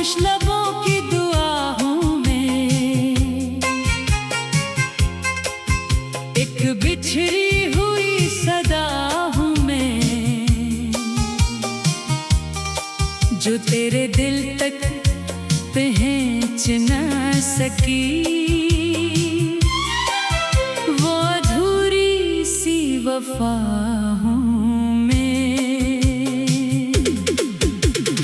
खामोश लबों की दुआ हूँ मैं, एक बिछड़ी हुई सदा हूँ मैं, जो तेरे दिल तक पहुँच न सकी। वो अधूरी सी वफा हूँ मैं।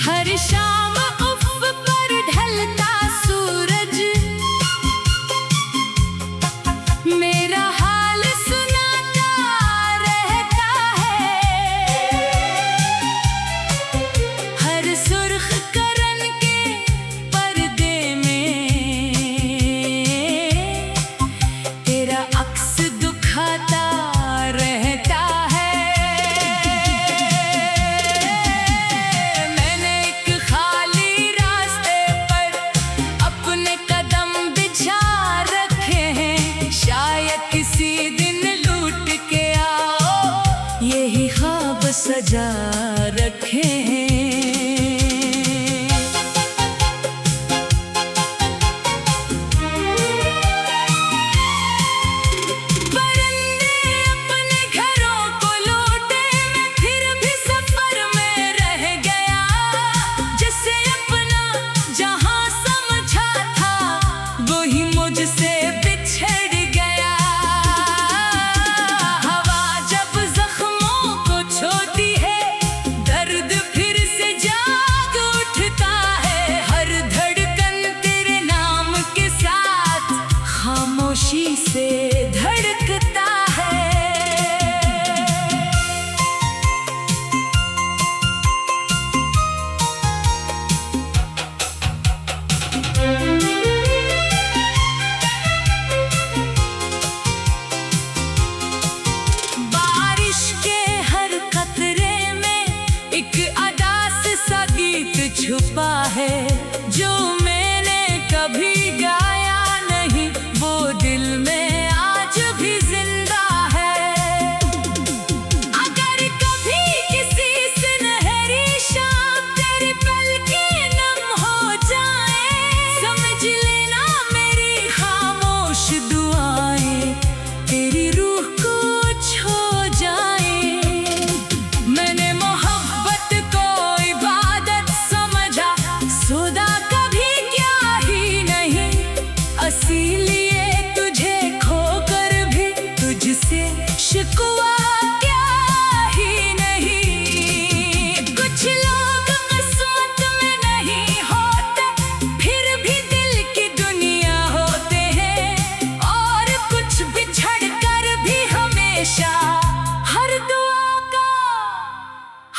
हर शाम उफ़ पर ढलता सूरज मेरा हाल सुनाता रहता है। हर सुर्ख करन के पर्दे में तेरा अक्स दुखाता रहता है। मैंने एक खाली रास्ते पर अपने कदम बिछा रखे हैं, शायद किसी दिन लूट के आओ यही ख्वाब सजा रखे हैं। परिंदे अपने घरों को लौटे, मैं फिर भी सफर में रह गया। जिसे अपना जहां समझा था वही मुझसे बिछड़ गया। हवा जब जख्मों को छूती है, दर्द फिर से जाग उठता है। हर धड़कन तेरे नाम के साथ खामोशी से धड़कता है। बारिश के हर कतरे में एक अदास सा गीत छुपा है, जो मैंने कभी गाया नहीं वो दिल में आज भी जिंदा है। अगर कभी किसी सुनहरी शाम तेरी पलकें नम हो जाए, समझ लेना मेरी खामोश दुआएं तेरी रूह को छू जाए। मैंने मोहब्बत को इबादत समझा, खुदा कभी क्या ही नहीं। इसीलिए तुझे खोकर भी तुझसे शिकवा क्या ही नहीं। कुछ लोग किस्मत में नहीं होते, फिर भी दिल की दुनिया होते हैं। और कुछ बिछड़ कर भी हमेशा हर दुआ का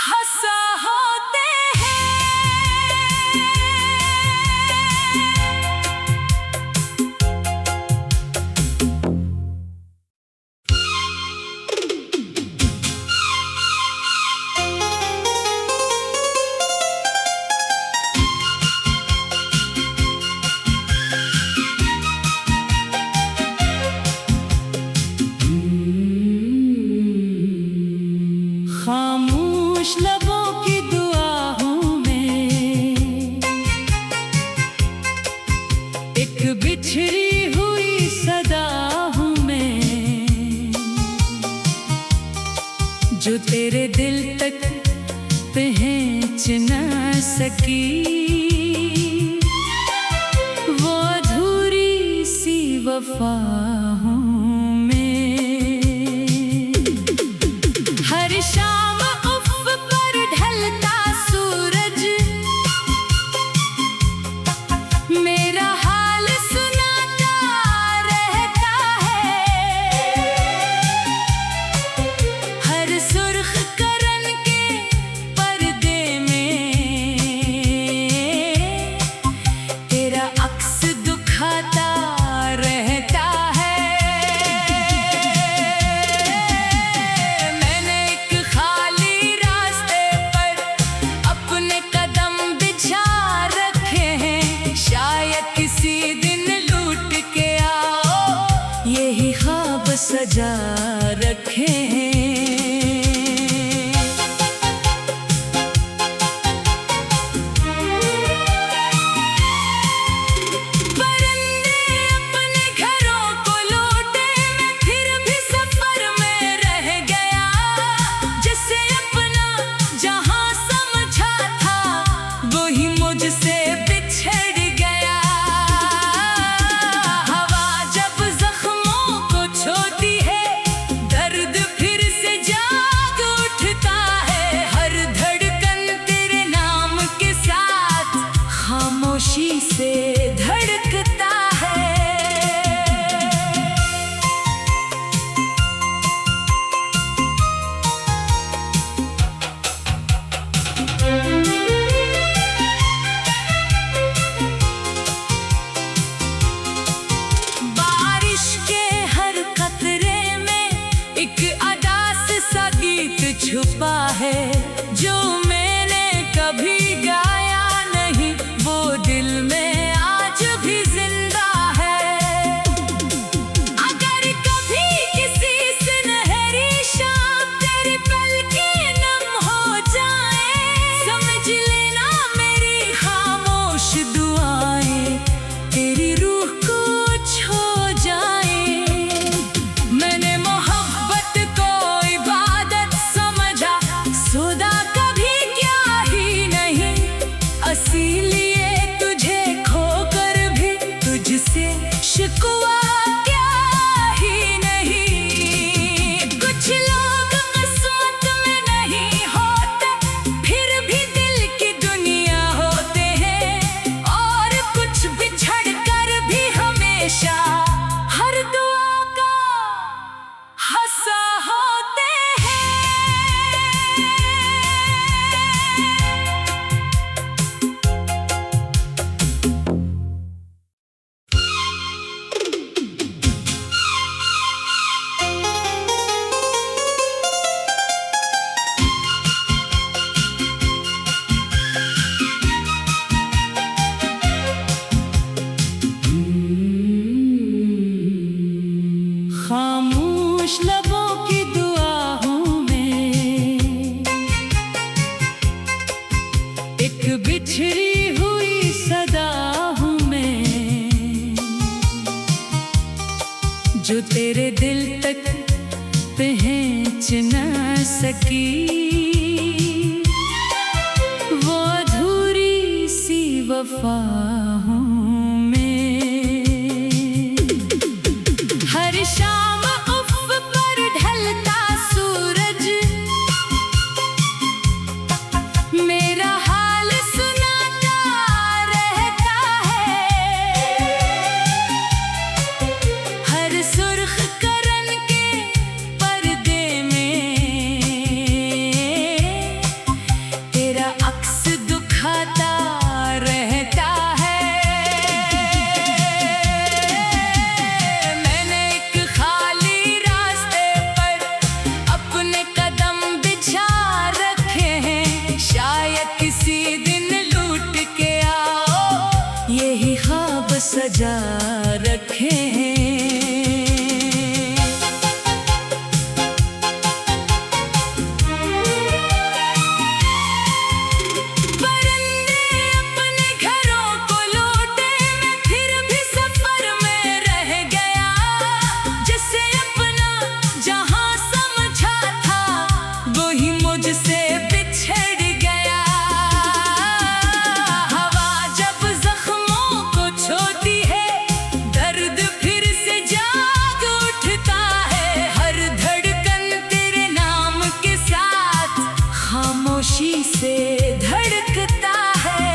हंसा होते हैं। खामोश लबों की दुआ हूँ मैं, एक बिछड़ी हुई सदा हूँ मैं, जो तेरे दिल तक पहुँच न सकी। वो अधूरी सी वफा हूँ मैं। हर शाम उफ़ पर ढलता सूरज मेरा हाल सुनाता रहता है। हर सुर्ख करन के पर्दे में तेरा अक्स दुखाता रहता है। छुपा है, जो मैंने कभी गाया नहीं, वो दिल में आज भी जिंदा है। अगर कभी किसी सुनहरी शाम तेरी पलकें नम हो जाए, समझ लेना मेरी खामोश दुआएं तेरी रूह को छू जाए। मैंने मोहब्बत को इबादत समझा, खुदा कभी क्या ही नहीं, इसीलिए तुझे खोकर भी तुझसे शिकवा क्या ही नहीं। कुछ लोग किस्मत में नहीं होते, फिर भी दिल की दुनिया होते हैं, और कुछ बिछड़ कर भी हमेशा हर दुआ का हंसा होते हैं। खामोश लबों की दुआ हूँ मैं, एक बिछड़ी हुई सदा हूँ मैं, जो तेरे दिल तक पहुँच न सकी, वो अधूरी सी वफा हूँ मैं। हर शाम उफ़ पर ढलता सूरज मेरा हाल सुनाता रहता है, हर सुर्ख करन के पर्दे में तेरा अक्स दुखाता रहता है। मैंने एक खाली रास्ते पर अपने कदम बिछा रखे हैं, शायद किसी दिन लूट के आओ, यही ख्वाब सजा रखे हैं। परिंदे अपने घरों को लौटे, मैं फिर भी सफर में रह गया, जिसे अपना जहां समझा था वही मुझसे बिछड़ गया। हवा जब जख्मों को छोती है, दर्द फिर से जाग उठता है, हर धड़कन तेरे नाम के साथ खामोशी से धड़कता है।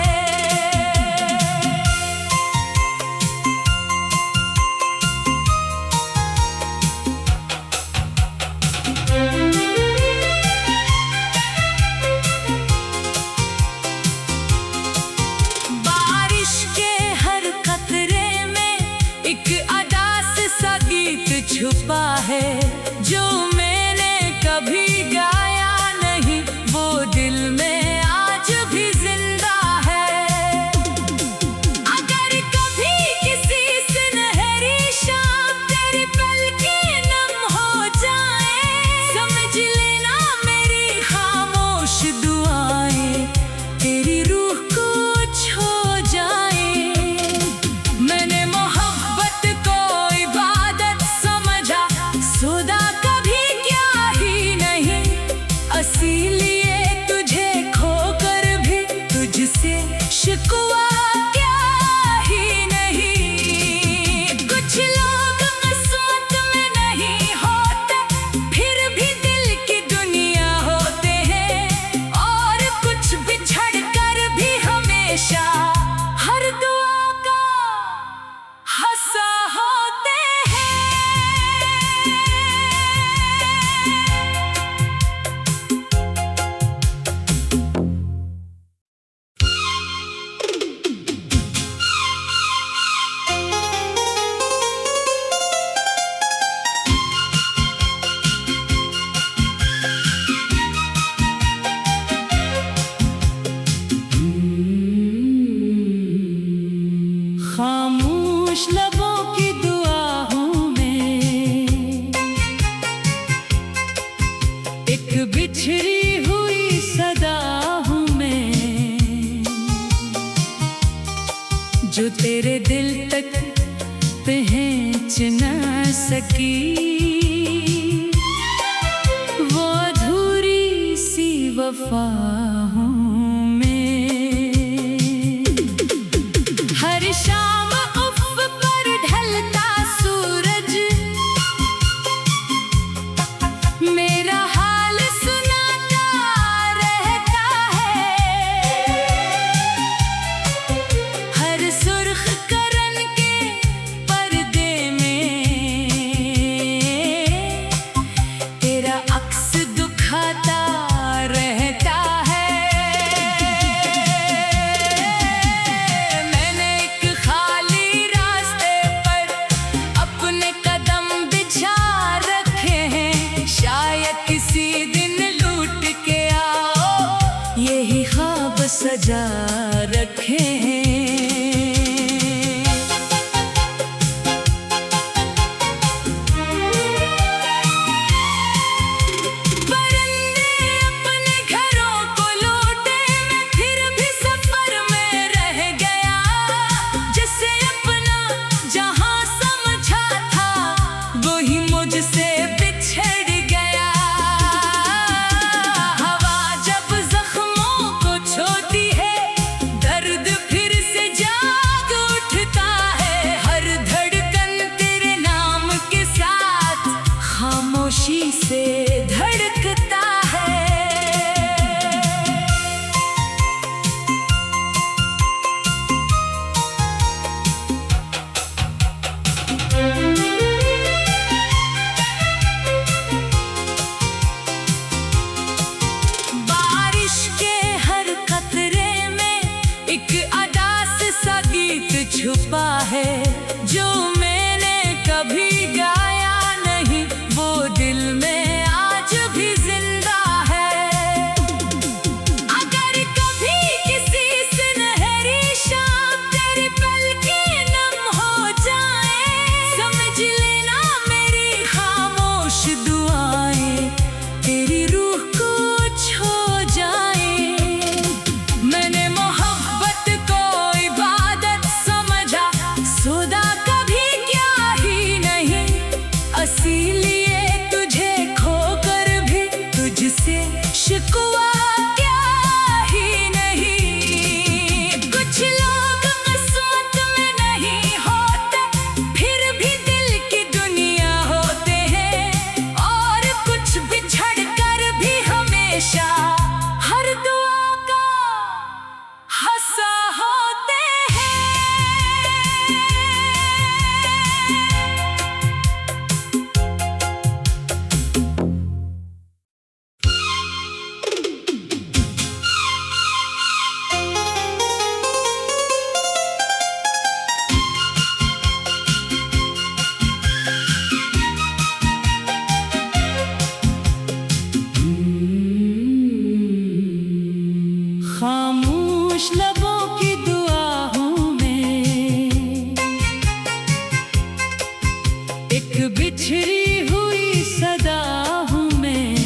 बारिश के हर कतरे में एक अदास सा गीत छुपा है, जो मैंने कभी गाया नहीं, वो दिल में आज भी जिंदा है। अगर कभी किसी सुनहरी शाम तेरी पलकें नम हो जाए, समझ लेना मेरी खामोश दुआएं तेरी रूह को छू जाए। मैंने मोहब्बत को इबादत समझा, खुदा कभी क्या ही नहीं, इसीलिए तुझे खोकर भी तुझसे शिकवा क्या ही नहीं। कुछ लोग किस्मत में नहीं होते, फिर भी दिल की दुनिया होते हैं, और कुछ बिछड़ कर भी हमेशा हर दुआ का हंसा होते हैं। जो तेरे दिल तक पहुँच न सकी, वो अधूरी सी वफा हूँ मैं। हर शाम उफ़ पर ढलता सूरज मेरा हाल सुनाता रहता है। हर सुर्ख करन के पर्दे में तेरा अक्स दुखाता रहता है। मैंने एक खाली रास्ते पर अपने कदम बिछा रखे हैं, शायद किसी दिन लूट के आओ, यही ख्वाब सजा रखे हैं। परिंदे अपने घरों को लौटे, मैं फिर भी सफर में रह गया। जिसे अपना जहां समझा था, वही मुझसे बिछड़ गया। हवा जब जख्मों को छूती है, दर्द फिर से जाग उठता है। हर धड़कन तेरे नाम के साथ खामोशी से धड़कता है। बारिश के हर कतरे में एक अदास सा गीत छुपा है, जो मैंने कभी गाया नहीं, वो दिल में आज भी जिंदा है। अगर कभी किसी सुनहरी शाम तेरी पलकें नम हो जाएं, समझ लेना मेरी खामोश दुआएं तेरी रूह को छू जाएं। मैंने मोहब्बत को इबादत समझा, सौदा कभी क्या ही नहीं। इसीलिए तुझे खोकर भी तुझसे शिकवा क्या ही नहीं। कुछ लोग किस्मत में नहीं होते, फिर भी दिल की दुनिया होते हैं। और कुछ बिछड़ कर भी हमेशा हर दुआ का हंसा होते हैं। खामोश लबों की दुआ हूँ मैं, एक बिछड़ी हुई सदा हूँ मैं,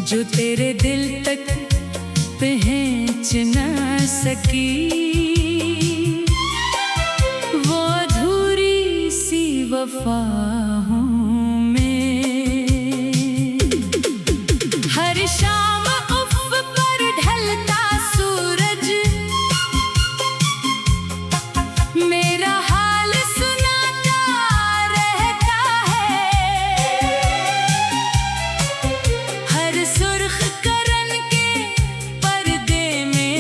जो तेरे दिल तक पहुँच न सकी, वो अधूरी सी वफा हूँ मैं। हर शाम उफ़ पर ढलता सूरज मेरा हाल सुनाता रहता है। हर सुर्ख करन के पर्दे में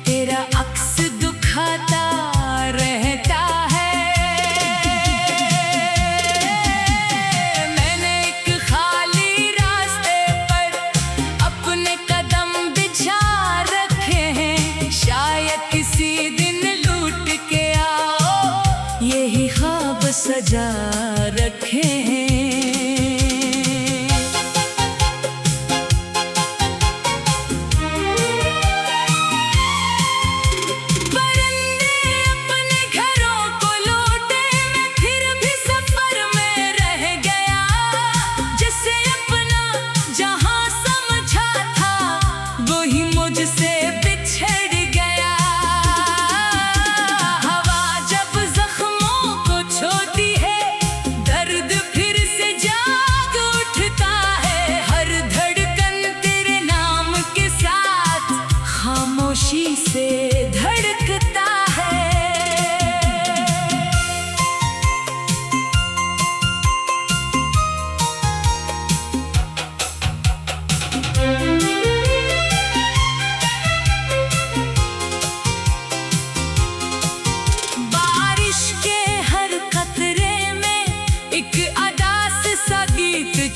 तेरा अक्स दुखाता रहता है। मैंने एक खाली रास्ते पर अपने कदम बिछा रखे हैं, शायद किसी दिन लूट के आओ, यही ख्वाब सजा रखे हैं। परिंदे अपने घरों को लौटे, मैं फिर भी सफर में रह गया। जिसे अपना जहां समझा था, वो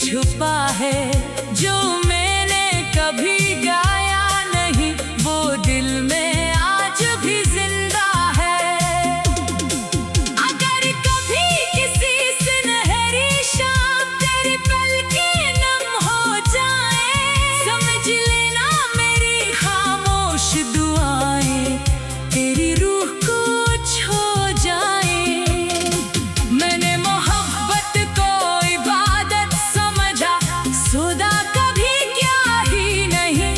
छुपा है जो मैंने कभी गाया नहीं, वो दिल में आज भी जिंदा है। अगर कभी किसी सुनहरी शाम तेरी पलकें नम हो जाए, समझ लेना मेरी खामोश दुआएं तेरी रूह को छू जाए। मैंने मोहब्बत को इबादत समझा, खुदा कभी क्या ही नहीं,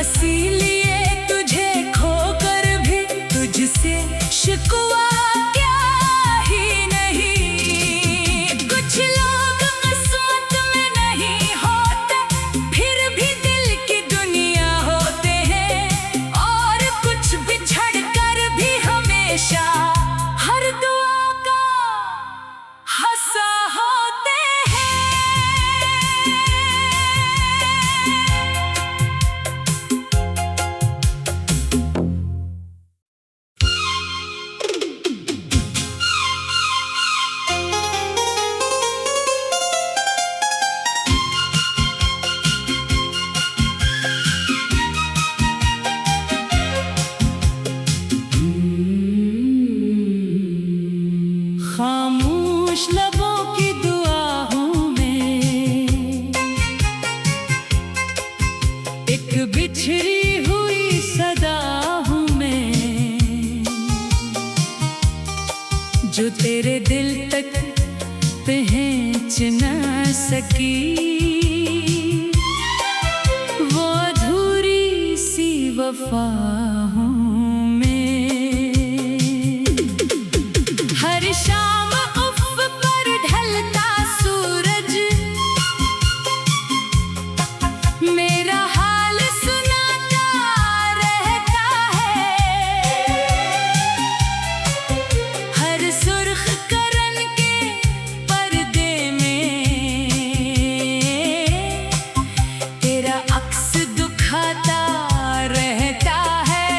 इसीलिए तुझे खोकर भी तुझसे शिकवा क्या ही नहीं। कुछ लोग किस्मत में नहीं होते, फिर भी दिल की दुनिया होते हैं, और कुछ बिछड़ कर भी हमेशा हर दुआ का हंसा होते हैं। खामोश लबों की दुआ हूँ मैं, एक बिछड़ी हुई सदा हूँ मैं, जो तेरे दिल तक पहुँच न सकी, वो अधूरी सी वफा हूँ मैं। हर शाम उफ़ पर ढलता सूरज मेरा हाल सुनाता रहता है, हर सुर्ख करन के पर्दे में तेरा अक्स दुखाता रहता है।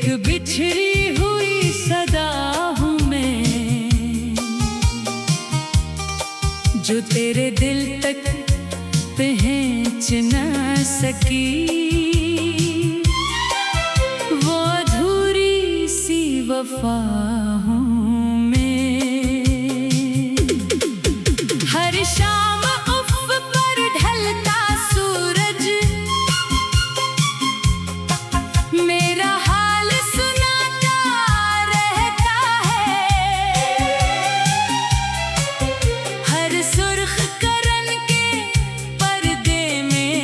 बिछड़ी हुई सदा हूँ मैं, जो तेरे दिल तक पहुँच न सकी। वो अधूरी सी वफा हूँ मैं। हर शाम उफ़ पर ढलता सूरज मेरा हाल सुनाता रहता है। हर सुर्ख करन के पर्दे में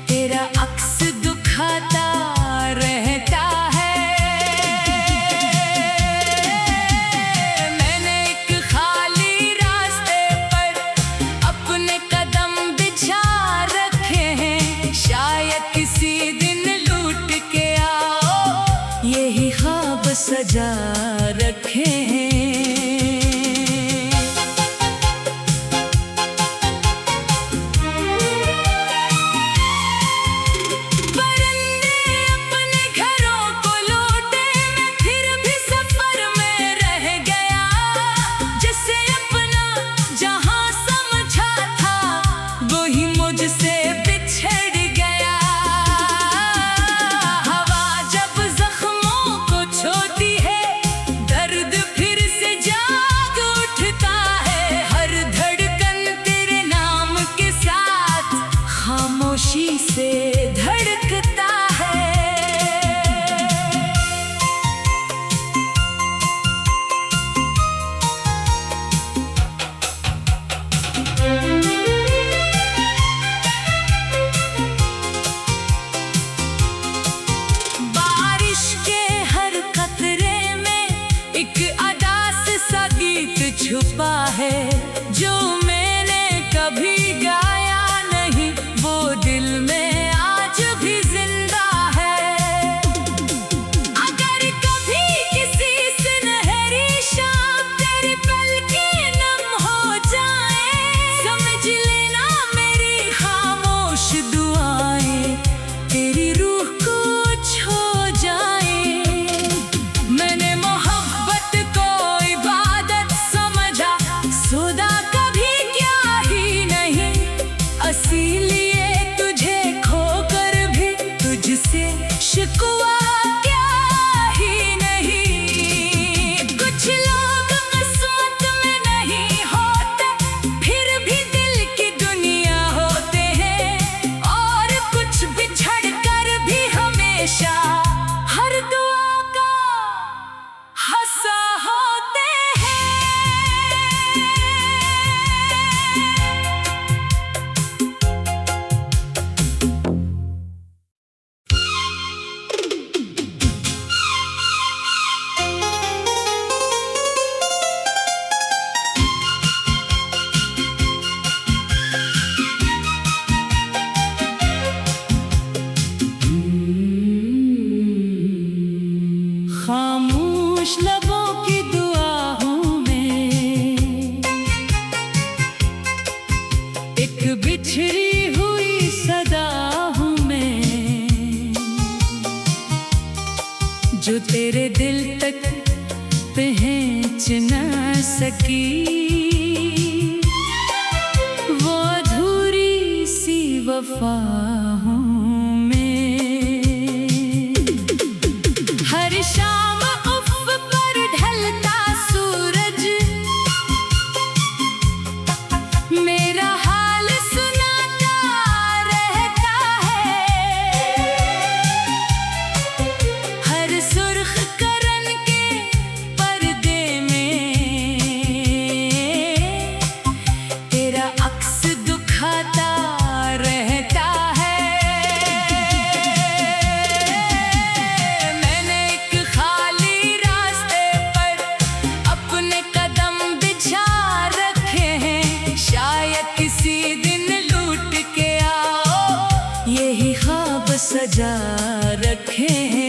तेरा अक्स दुखाता रहता है। मैंने एक खाली रास्ते पर अपने कदम बिछा रखे हैं, शायद किसी दिन लूट के आओ, यही ख्वाब सजा रखे हैं। परिंदे अपने घरों को लौटे, मैं फिर भी सफर में रह गया। जिसे अपना जहां समझा था, वही मुझसे बिछड़ गया। हवा जब जख्मों को छूती है, दर्द फिर से जाग उठता है। हर धड़कन तेरे नाम के साथ खामोशी से धड़कता है। बारिश के हर कतरे में एक अदास सा गीत छुपा है, जो मैंने कभी गाया नहीं, वो दिल में आज भी जिंदा है। अगर कभी किसी सुनहरी शाम तेरी पलकें नम हो जाए, समझ लेना मेरी खामोश दुआएं तेरी रूह को छू जाए। मैंने मोहब्बत को इबादत समझा, सौदा कभी क्या ही नहीं। इसीलिए तुझे खोकर भी तुझसे शिकवा क्या ही नहीं। कुछ लोग किस्मत में नहीं होते, फिर भी दिल की दुनिया होते हैं। और कुछ बिछड़ कर भी हमेशा हर दुआ का हंसा होते हैं। खामोश लबों की दुआ हूँ मैं, एक बिछड़ी हुई सदा हूँ मैं, जो तेरे दिल तक पहुँच न सकी। वो अधूरी सी वफा हूँ मैं। हर शाम उफ़ पर ढलता सूरज मेरा हाल सुनाता रहता है। हर सुर्ख करन के पर्दे में तेरा अक्स दुखाता रहता है। मैंने एक खाली रास्ते पर अपने कदम बिछा रखे हैं, शायद किसी दिन लूट के आओ, यही ख्वाब सजा रखे हैं।